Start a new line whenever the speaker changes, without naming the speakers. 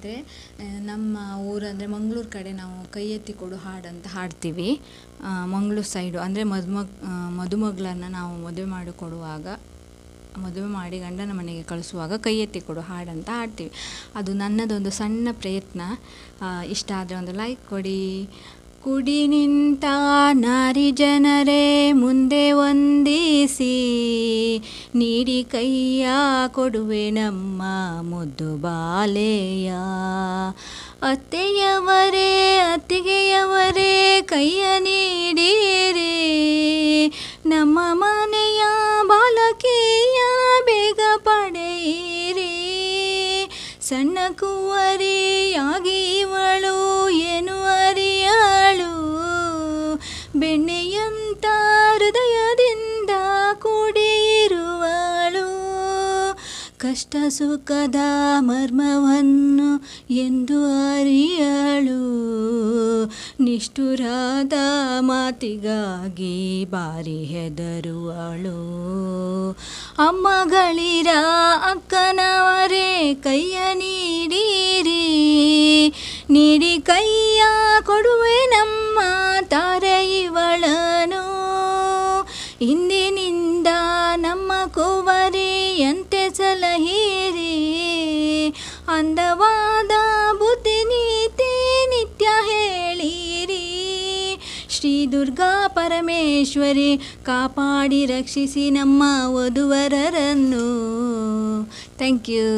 ಮತ್ತು ನಮ್ಮ ಊರಂದರೆ ಮಂಗಳೂರು ಕಡೆ ನಾವು ಕೈ ಎತ್ತಿ ಕೊಡು ಹಾಡಂತ ಹಾಡ್ತೀವಿ. ಮಂಗಳೂರು ಸೈಡು ಅಂದರೆ ಮದುಮಗಳನ್ನು ನಾವು ಮದುವೆ ಮಾಡಿ ಗಂಡನ ಮನೆಗೆ ಕಳಿಸುವಾಗ ಕೈ ಎತ್ತಿ ಕೊಡು ಹಾಡಂತ ಹಾಡ್ತೀವಿ. ಅದು ನನ್ನದೊಂದು ಸಣ್ಣ ಪ್ರಯತ್ನ. ಇಷ್ಟ ಆದರೆ ಒಂದು ಲೈಕ್ ಕೊಡಿ. ಕುಡಿ ನಿಂತ ನಾರಿ ಜನರೇ ಮುಂದೆ ವಂದಿಸಿ, ನೀಡಿ ಕೈಯ ಕೊಡುವೆ ನಮ್ಮ ಮುದ್ದು ಬಾಲೆಯ. ಅತ್ತಿಗೆಯವರೇ ಕೈಯ ನೀಡಿರಿ, ನಮ್ಮ ಮನೆಯ ಬಾಲಕಿಯ ಬೇಗ ಪಡೆಯಿರಿ. ಸಣ್ಣ ಕುವರಿಯಾಗಿ ಇವಳು ಏನು ಅರಿಯಳು, ಬೆಣ್ಣೆಯಂತ ಹೃದಯದಿಂದ ಕೂಡಿರುವಳು. ಕಷ್ಟ ಸುಖದ ಮರ್ಮವನ್ನು ಎಂದು ಅರಿಯಳು, ನಿಷ್ಠುರಾದ ಮಾತಿಗಾಗಿ ಬಾರಿ ಹೆದರುವಳು. ಅಮ್ಮಗಳಿರ ಅಕ್ಕನವರೇ ಕೈಯ ನೀಡಿರಿ, ನೀಡಿ ಕೈಯ ಕೊಡುವೆ ನಮ್ಮ ತಾರೆ ಇವಳನು. ಇಂದಿನಿಂದ ನಮ್ಮ ಕುವರಿಯಂತೆ ಸಲಹಿರಿ, ಅಂದವಾದ ಬುದ್ಧಿ ನೀತಿ ನಿತ್ಯ ಹೇಳಿರಿ. ಶ್ರೀ ದುರ್ಗಾ ಪರಮೇಶ್ವರಿ ಕಾಪಾಡಿ ರಕ್ಷಿಸಿ ನಮ್ಮ ವಧುವರರನ್ನು. Thank you.